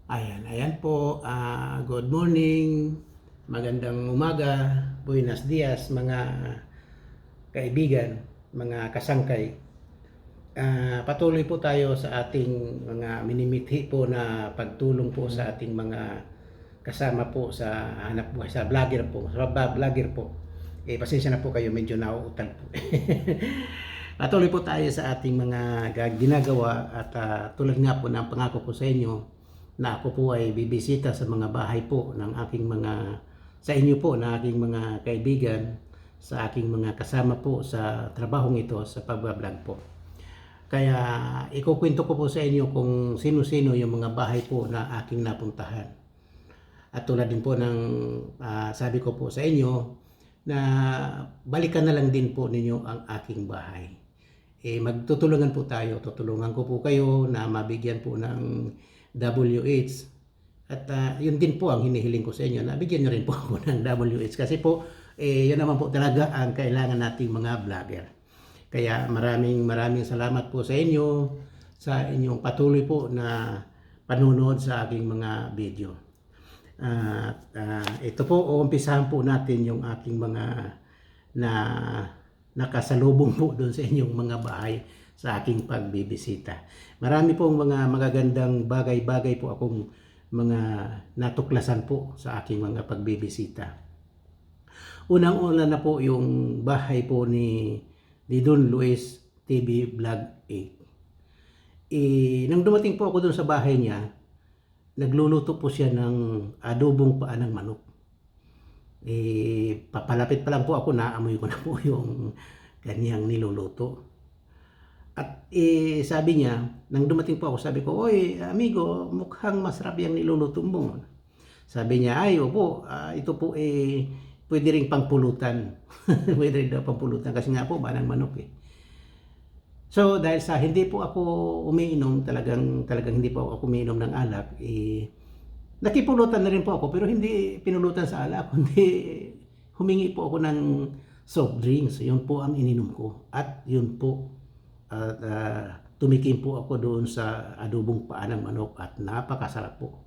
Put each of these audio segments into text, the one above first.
Ayan po, good morning, magandang umaga, buenos dias mga kaibigan, mga kasangkay. Patuloy po tayo sa ating mga minimithi po na pagtulong po sa ating mga kasama po sa hanap buhay, sa vlogger po, sa vlogger po. Pasensya na po kayo, medyo nauutal po. Patuloy po tayo sa ating mga ginagawa at tulad nga po ng pangako ko sa inyo, na ako po ay bibisita sa mga bahay po ng aking mga, sa inyo po na aking mga kaibigan, sa aking mga kasama po sa trabahong ito, sa pagbablog po. Kaya ikukwento ko po sa inyo kung sino-sino yung mga bahay po na aking napuntahan. At tulad din po ng sabi ko po sa inyo, na balikan na lang din po ninyo ang aking bahay. Magtutulungan po tayo, tutulungan ko po kayo na mabigyan po ng WH at yun din po ang hinihiling ko sa inyo, na bigyan nyo rin po ako ng WH kasi po yun naman po talaga ang kailangan nating mga vlogger. Kaya maraming salamat po sa inyo, sa inyong patuloy po na panunood sa aking mga video. Ito po, uumpisahan po natin yung aking mga na nakasalubong po doon sa inyong mga bahay sa aking pagbibisita. Marami pong mga magagandang bagay-bagay po akong mga natuklasan po sa aking mga pagbibisita. Unang-una na po yung bahay po ni Don Luis TV Vlog 8. Nang dumating po ako doon sa bahay niya, nagluluto po siya ng adobong paa ng manok. Papalapit pa lang po ako, naamoy ko na po yung kanyang niluluto. At sabi niya, nang dumating po ako, sabi ko, "Oy, amigo, mukhang masarap yung niluluto mo." Sabi niya, "Ay, opo, ito po pwede ring pangpulutan." Pwede rin daw pangpulutan kasi nga po banang manok eh. So dahil sa hindi po ako umiinom, talagang hindi po ako umiinom ng alak, nakipulutan na rin po ako, pero hindi pinulutan sa alak, kundi humingi po ako ng soft drinks. Yun po ang ininom ko. At yun po, at tumikim po ako doon sa adobong paa ng manok at napakasarap po.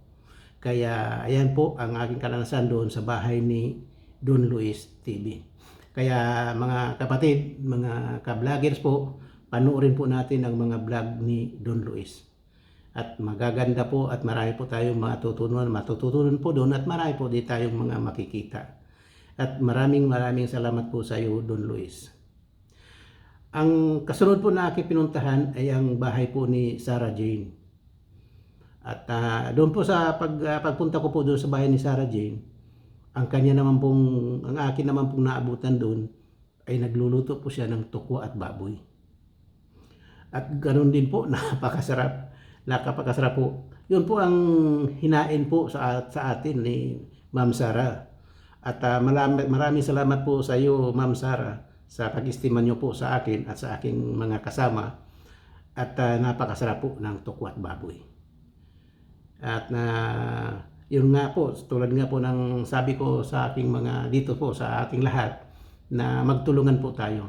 Kaya ayan po ang aking karanasan doon sa bahay ni Don Luis TV. Kaya mga kapatid, mga ka-vloggers po, panoorin po natin ang mga vlog ni Don Luis. At magaganda po at marami po tayong matututunan po doon at marami po din tayong mga makikita. At maraming salamat po sa iyo, Don Luis. Ang kasunod po na aking pinuntahan ay ang bahay po ni Sarah Jane. At doon po sa pagpunta ko po doon sa bahay ni Sarah Jane, ang akin naman pong naabutan doon ay nagluluto po siya ng tukwa at baboy. At ganoon din po, napakasarap po. Yun po ang hinain po sa atin ni Ma'am Sarah. At maraming salamat po sa iyo, Ma'am Sarah, sa pag-estima nyo po sa akin at sa aking mga kasama. At napakasarap po ng tukwa at baboy. At yun nga po, tulad nga po ng sabi ko sa aking mga dito po sa ating lahat, na magtulungan po tayo.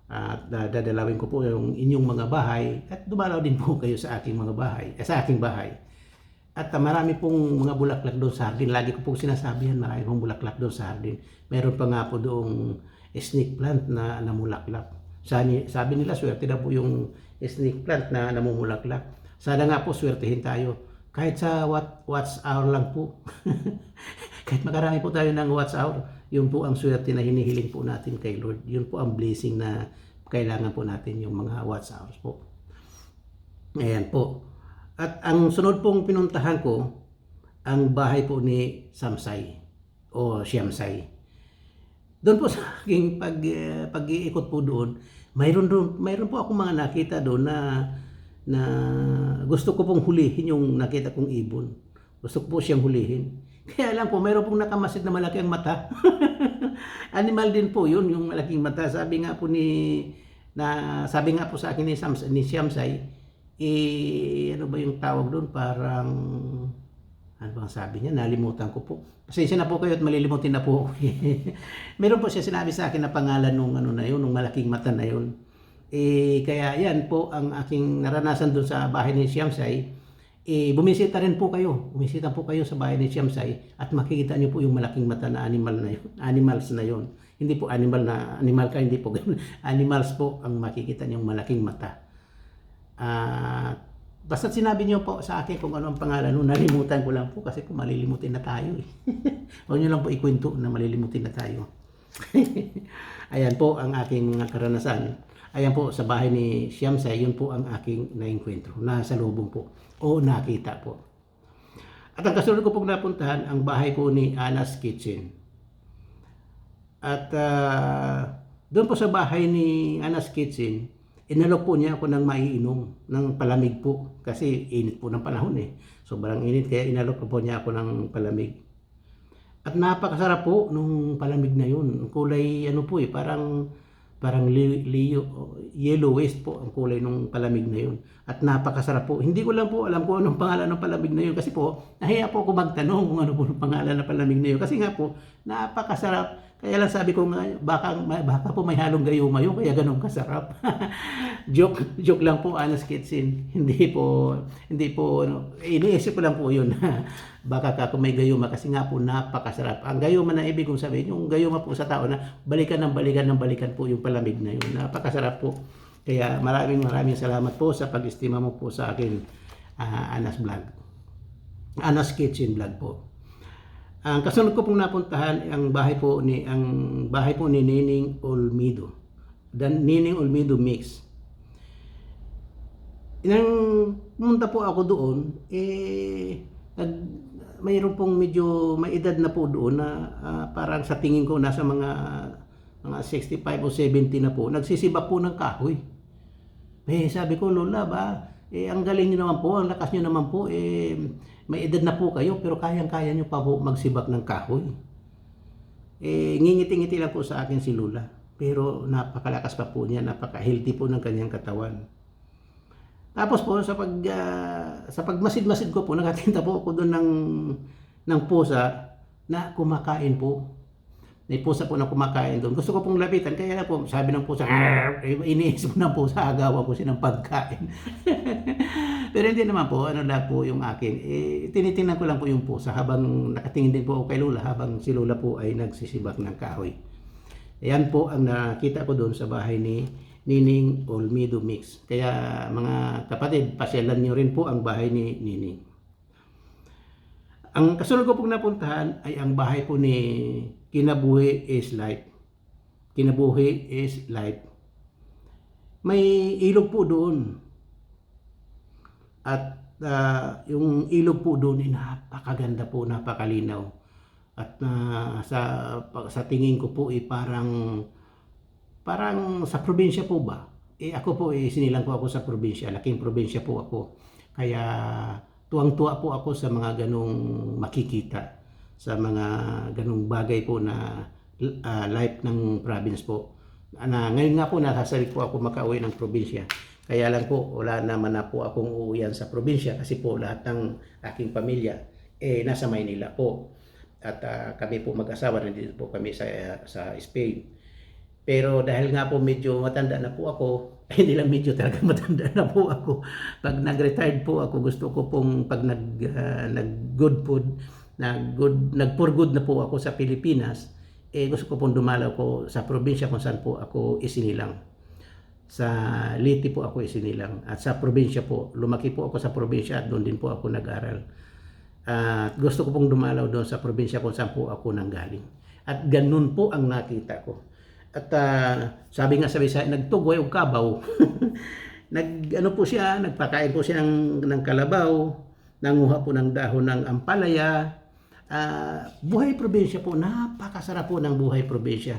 At dadalawin ko po yung inyong mga bahay at dumalaw din po kayo sa aking mga bahay, sa aking bahay. At marami pong mga bulaklak doon sa hardin. Lagi ko pong sinasabihan, marami pong bulaklak doon sa hardin. Meron pa nga po doong snake plant na namulaklak. Sabi nila swerte na po yung snake plant na namumulaklak. Sana nga po swertehin tayo. Kahit sa watch hour lang po. Kahit makarami po tayo ng watch hour, yun po ang swerte na hinihiling po natin kay Lord. Yun po ang blessing na kailangan po natin, yung mga watch hours po. Ayan po. At ang sunod pong pinuntahan ko, ang bahay po ni Samsay o Siamsay. Doon po sa aking pag-iikot po doon, mayroon po ako mga nakita doon na gusto ko pong hulihin yung nakita kong ibon. Gusto ko po siyang hulihin. Kaya lang po, mayroon pong nakamasid na malaki ang mata. Animal din po yun, yung malaking mata. Sabi nga po sa akin ni Siamsay, ano ba yung tawag doon? Parang, ano bang sabi niya? Nalimutan ko po. Pasensya na po kayo at malilimutin na po. Meron po siya sinabi sa akin na pangalan nung nung malaking mata na yun. Kaya yan po ang aking naranasan doon sa bahay ni Siamsay. bumisita rin po kayo. Bumisita po kayo sa bahay ni Siyamsay at makikita niyo po yung malaking mata na animals na yon. Hindi po animal ka, hindi po ganun. Animals po ang makikita niyong malaking mata. Basta sinabi niyo po sa akin kung ano ang pangalan, nalimutan ko lang po kasi kung malilimutin na tayo eh. Huwag niyo lang po ikwento na malilimutin na tayo. Ayan po ang aking mga karanasan. Ayan po sa bahay ni Siyamsay, yun po ang aking naengkwentro. Nasa lubong po o nakita po. At ang kasunod ko pong napuntahan, ang bahay po ni Anna's Kitchen. At doon po sa bahay ni Anna's Kitchen, inalok po niya ako ng maiinom, ng palamig po. Kasi init po ng panahon eh. Sobrang init kaya inalok po niya ako ng palamig. At napakasarap po nung palamig na yun. Kulay ano po eh, parang yellowish po ang kulay ng palamig na yun. At napakasarap po. Hindi ko lang po alam kung anong pangalan ng palamig na yun. Kasi po, nahiya po ako magtanong kung ano po ang pangalan ng palamig na yun. Kasi nga po, napakasarap. Kaya lang sabi ko nga, baka po may halong gayuma yun, kaya ganun kasarap. joke lang po, Anna's Kitchen. Hindi po, iniisip ko lang po yun. Baka kung may gayuma, kasi nga po napakasarap. Ang gayuma na ibig kong sabihin, yung gayuma po sa tao na balikan po yung palamig na yun. Napakasarap po. Kaya maraming salamat po sa pag-estima mo po sa akin, Anna's Kitchen Vlog po. Ang kasunod ko pong napuntahan ang bahay po ni Nining Olmedo. Nining Olmedo Mix. Nang pumunta po ako doon, mayroon pong medyo may edad na po doon na parang sa tingin ko nasa mga 65 o 70 na po, nagsisibak po ng kahoy. Sabi ko, Lola ba, ang galing niyo naman po, ang lakas niyo naman po, may edad na po kayo pero kayang-kaya niyo pa po magsibak ng kahoy. Ngingiti-ngiti lang po sa akin si Lola, pero napakalakas pa po niya, napaka-healthy po ng kanyang katawan. Tapos po sa pagmasid-masid ko po, nakatinta po ako doon ng pusa na kumakain po. May pusa po na kumakain doon. Gusto ko pong lapitan, kaya na po, sabi ng pusa, iniisip ng pusa, agawan ko siya ng pagkain. Pero hindi naman po, ano lang po yung akin. Tinitingnan ko lang po yung pusa habang nakatingin din po ako kay Lola, habang si Lola po ay nagsisibak ng kahoy. Ayan po ang nakita ko doon sa bahay ni Nining Olmedo Mix. Kaya mga kapatid, pasyalan nyo rin po ang bahay ni Nining. Ang kasunod ko pong napuntahan ay ang bahay po ni Kinabuhi is Life. Kinabuhi is Life. May ilog po doon. At yung ilog po doon ay napakaganda po, napakalinaw. At sa tingin ko po ay parang sa probinsya po ba? Ako po sinilang po ako sa probinsya, laking probinsya po ako. Kaya tuwang-tuwa po ako sa mga ganong makikita, sa mga ganong bagay po na life ng province po. Ngayon nga po nasasalit po ako makauwi ng probinsya. Kaya lang po wala naman na po akong uuwian sa probinsya kasi po lahat ng aking pamilya nasa Maynila po. At kami po mag-asawa, nandito po kami sa Spain. Pero dahil nga po medyo matanda na po ako, hindi lang medyo, talaga matanda na po ako. Pag nag-retired po ako, gusto ko pong pag nag-good food, nag-for good na po ako sa Pilipinas, gusto ko pong dumalaw ko sa probinsya kung saan po ako isinilang. Sa Liti po ako isinilang. At sa probinsya po, lumaki po ako sa probinsya at doon din po ako nag-aral. At gusto ko pong dumalaw doon sa probinsya kung saan po ako nanggaling. At ganun po ang nakita ko. At sabi nga sa Bisaya, nagtugway og kabaw. Nagpakain po siya ng kalabaw, nanguha po ng dahon ng ampalaya. Buhay probinsya po, napakasarap po ng buhay probinsya.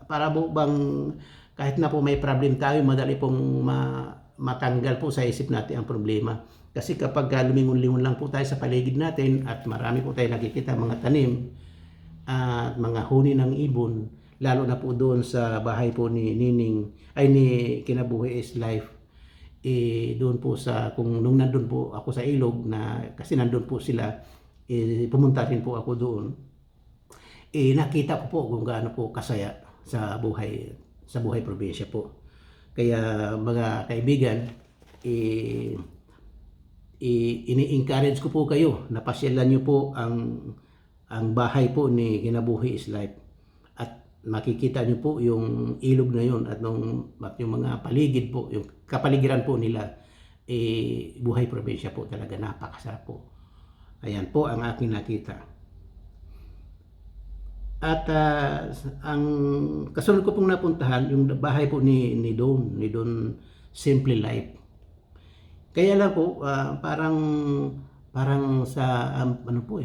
Para po bang kahit na po may problem tayo, madali pong matanggal po sa isip natin ang problema. Kasi kapag lumingon-lingon lang po tayo sa paligid natin at marami po tayo nakikita mga tanim at mga huni ng ibon, lalo na po doon sa bahay po ni Kinabuhi is Life, doon po nung nandun po ako sa ilog, kasi nandun po sila, pumunta rin po ako doon, nakita ko po kung gaano po kasaya sa buhay probinsya po. Kaya mga kaibigan, ini-encourage ko po kayo na pasyalan niyo po ang bahay po ni Kinabuhi is Life. At makikita niyo po yung ilog na yun at yung mga paligid po, yung kapaligiran po nila, buhay probinsya po talaga, napakasarap po. Ayan po ang aking nakita. At ang kasunod ko pong napuntahan, yung bahay po ni Don Simple Life. Kaya lang po, parang sa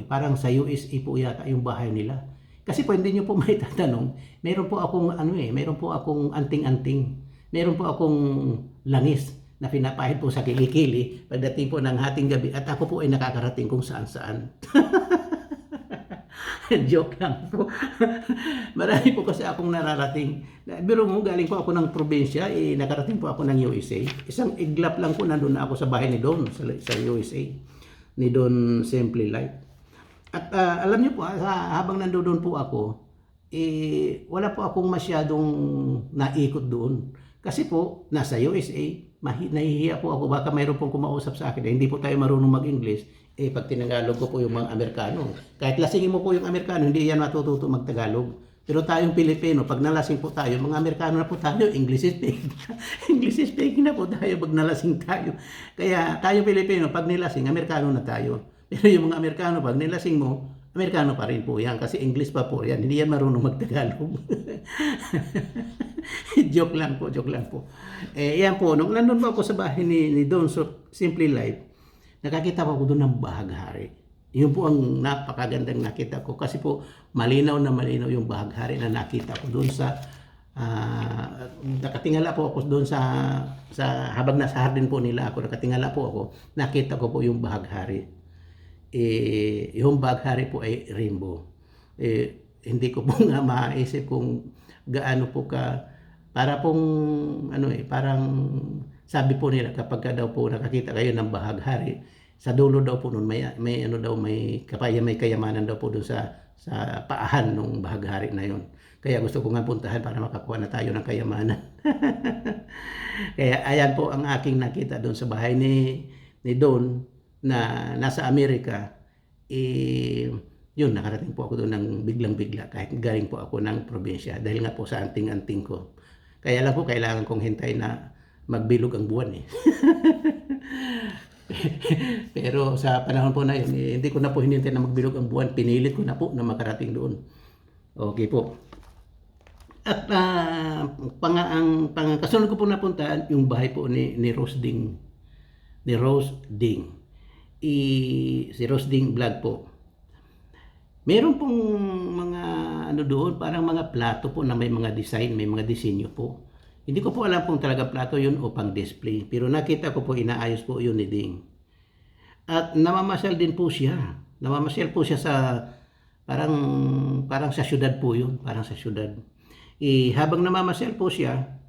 parang sa USA po yata yung bahay nila. Kasi po hindi niyo po may tatanong, meron po akong anting-anting. Meron po akong langis na pinapahid po sa kilikili pagdating po ng hating gabi at ako po ay nakakarating kung saan-saan. Joke lang po. Marami po kasi akong nararating. Pero mo, galing po ako ng probinsya, nakarating po ako ng USA. Isang iglap lang po nandun na ako sa bahay ni Don sa USA. Ni Don Simple Life. At alam niyo po, habang nandoon po ako, wala po akong masyadong naikot doon. Kasi po, nasa USA, nahihiya po ako. Baka mayroon pong kumausap sa akin. Hindi po tayo marunong mag-English. Pag tinagalog ko po yung mga Amerikano. Kahit lasingin mo po yung Amerikano, hindi yan matututo mag-Tagalog. Pero tayong Pilipino, pag nalasing po tayo, mga Amerikano na po tayo, English speaking. English speaking na po tayo pag nalasing tayo. Kaya tayo Pilipino, pag nilasing, Amerikano na tayo. Pero yung mga Amerikano, pag nilasing mo, Amerikano pa rin po yan. Kasi English pa po yan. Hindi yan marunong mag-Tagalog. Joke lang po. Yan po, nung nandun po ako sa bahay ni Don Simple Life, nakakita ko doon ng bahaghari. Yun po ang napakagandang nakita ko kasi po malinaw na malinaw yung bahaghari na nakita ko doon sa nakatingala po ako doon sa habang nasa hardin po nila ako, nakatingala po ako, nakita ko po yung bahaghari. Yung bahaghari po ay rainbow. Hindi ko po nga maisip kung gaano po para pong parang sabi po nila kapag daw po nakakita kayo ng bahaghari, sa dulo daw po noon may kayamanan daw po doon sa paahan ng bahaghari na yon. Kaya gusto ko nga puntahan para makakuha na tayo ng kayamanan. Kaya ayan po ang aking nakita doon sa bahay ni Don na nasa Amerika. Yun, nakarating po ako doon ng biglang-bigla kahit galing po ako ng probinsya dahil nga po sa anting-anting ko. Kaya lang po kailangan kong hintay na magbilog ang buwan Pero sa panahon po na yun, hindi ko na po hinintay na magbilog ang buwan. Pinilit ko na po na makarating doon. Okay po. At ang kasunod ko po napuntahan, yung bahay po ni Rose Ding. Ni Rose Ding. Si Rose Ding vlog po. Meron pong mga doon, parang mga plato po na may mga design, may mga disenyo po. Hindi ko po alam kung talaga plato yun o pang display. Pero nakita ko po, inaayos po yun ni Ding. At namamasyal din po siya. Namamasyal po siya sa, parang sa syudad po yun. Parang sa syudad. Habang namamasyal po siya,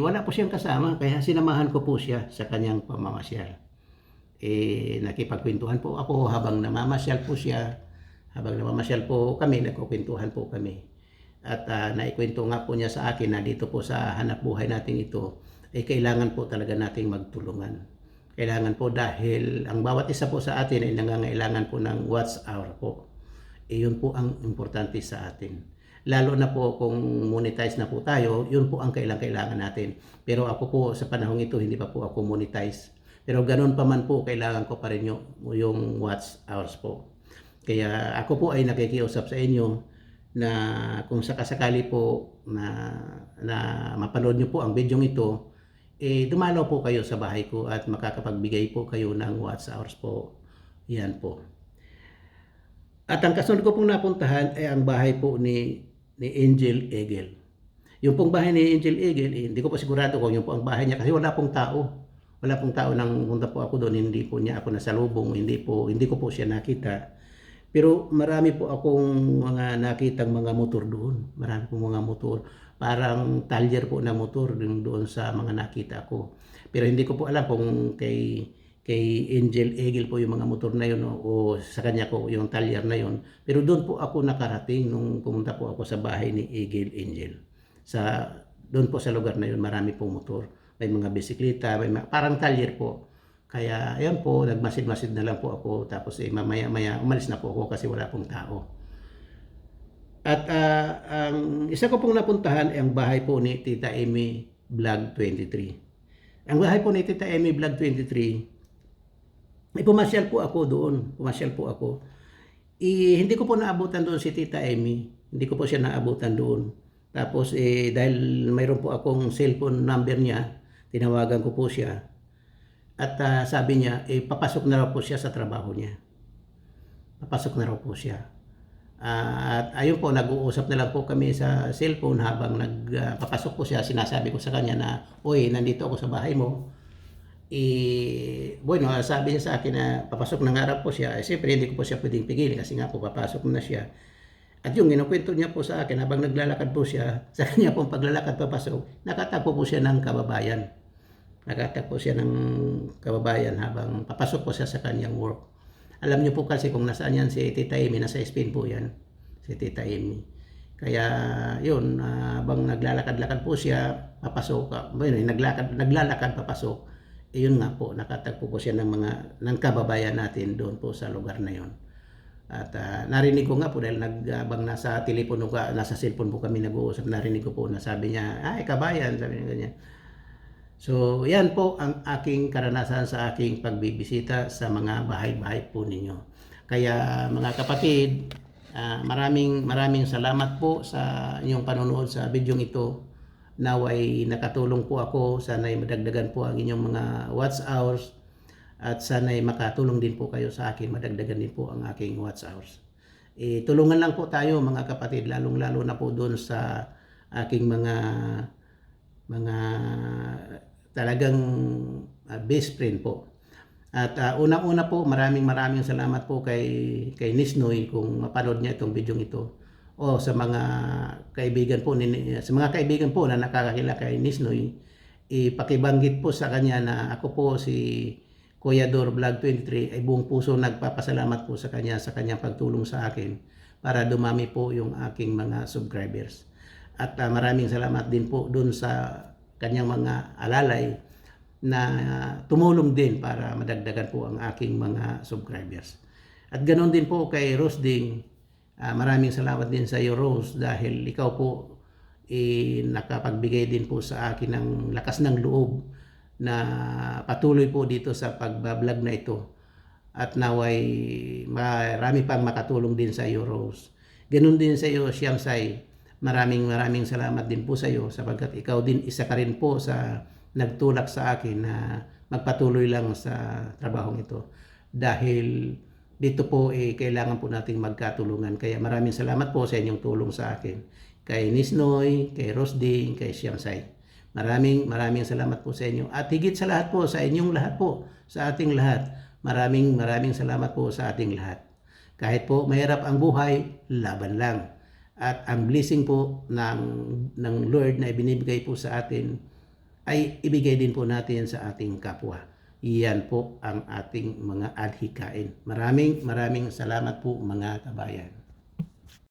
wala po siyang kasama. Kaya sinamahan ko po siya sa kanyang pamamasyal. Nakipagkwentuhan po ako habang namamasyal po siya. Habang namamasyal po kami, nagkukwentuhan po kami. At naikwento nga po niya sa akin na dito po sa hanap buhay natin ito, kailangan po talaga nating magtulungan. Kailangan po dahil ang bawat isa po sa atin ay nangangailangan po ng watch hour po. Yun po ang importante sa atin. Lalo na po kung monetize na po tayo, yun po ang kailangan natin. Pero ako po sa panahong ito, hindi pa po ako monetize. Pero ganun pa man po, kailangan ko pa rin yung watch hours po. Kaya ako po ay nakikiusap sa inyo na kung sakasakali po na mapanood nyo po ang video ito, dumalaw po kayo sa bahay ko at makakapagbigay po kayo ng watch hours po. Yan po. At ang kasunod ko pong napuntahan ay ang bahay po ni Angel Egel. Yung pong bahay ni Angel Egel, hindi ko po sigurado kung yung po ang bahay niya kasi wala pong tao. Wala pong tao nang punta po ako doon, hindi po niya ako nasalubong, hindi ko po siya nakita. Pero marami po akong mga nakitang mga motor doon. Marami pong mga motor. Parang talyer po na motor doon sa mga nakita ko. Pero hindi ko po alam kung kay Angel Egel po yung mga motor na yun o sa kanya ko yung talyer na yun. Pero doon po ako nakarating nung pumunta po ako sa bahay ni Angel. Doon po sa lugar na yun marami pong motor. May mga bisikleta, parang talyer po. Kaya ayan po, nagmasid-masid na lang po ako, tapos mamaya-maya umalis na po ako kasi wala pong tao. At ang isa ko pong napuntahan ay ang bahay po ni Tita Amy Vlog 23. Ang bahay po ni Tita Amy Vlog 23, pumasyal po ako doon. Pumasyal po ako. Hindi ko po naabutan doon si Tita Amy. Hindi ko po siya naabutan doon. Tapos dahil mayroon po akong cellphone number niya, tinawagan ko po siya. At sabi niya, papasok na raw po siya sa trabaho niya. Papasok na raw po siya. At ayun po, nag-uusap na lang po kami sa cellphone habang nagpapasok po siya. Sinasabi ko sa kanya na, "Uy, nandito ako sa bahay mo." Bueno, sabi niya sa akin na papasok na nga raw po siya. Siyempre, hindi ko po siya pwedeng pigilin kasi nga po papasok na siya. At yung kinukwento niya po sa akin habang naglalakad po siya, sa kanya pong paglalakad papasok, nakatagpo po siya ng kababayan. Nakatagpo siya ng kababayan habang papasok po siya sa kanyang work. Alam niyo po kasi kung nasaan yan si Tita Amy, nasa Spain po yan, si Tita Amy. Kaya yun, habang naglalakad-lakad po siya, papasok, bueno, naglalakad papasok, yun nga po, nakatagpo po siya ng kababayan natin doon po sa lugar na yun. At narinig ko nga po dahil habang nasa telepono nasa cellphone po kami nag-uusap, narinig ko po na sabi niya, "Ay, kabayan," sabi niya ganyan. So, yan po ang aking karanasan sa aking pagbibisita sa mga bahay-bahay po ninyo. Kaya mga kapatid, maraming salamat po sa inyong panonood sa bidyong ito. Naway nakatulong po ako, sana'y madagdagan po ang inyong mga watch hours at sana'y makatulong din po kayo sa akin, madagdagan din po ang aking watch hours. Tulungan lang po tayo mga kapatid, lalong-lalo na po doon sa aking mga talagang best friend po. At unang-una po, maraming salamat po kay Nisnoy kung mapanood niya itong video ito. O sa mga kaibigan po na nakakakilala kay Nisnoy, ipakibanggit po sa kanya na ako po si Kuya Dor Vlog 23 ay buong puso nagpapasalamat po sa kanya sa kanyang pagtulong sa akin para dumami po yung aking mga subscribers. At maraming salamat din po dun sa kanyang mga alalay na tumulong din para madagdagan po ang aking mga subscribers. At ganoon din po kay Rose Ding, maraming salamat din sa iyo Rose dahil ikaw po nakapagbigay din po sa akin ng lakas ng loob na patuloy po dito sa pagbablog na ito. At naway marami pang makatulong din sa iyo Rose. Ganoon din sa iyo Siyamsay. Maraming salamat din po sa iyo sapagkat ikaw din isa ka rin po sa nagtulak sa akin na magpatuloy lang sa trabahong ito. Dahil dito po kailangan po nating magkatulungan. Kaya maraming salamat po sa inyong tulong sa akin. Kay Nisnoy, kay Rosding, kay Siyamsay. Maraming salamat po sa inyo. At higit sa lahat po, sa inyong lahat po, sa ating lahat. Maraming salamat po sa ating lahat. Kahit po mahirap ang buhay, laban lang. At ang blessing po ng Lord na ibinibigay po sa atin ay ibigay din po natin sa ating kapwa. Iyan po ang ating mga adhikain. Maraming salamat po mga kabayan.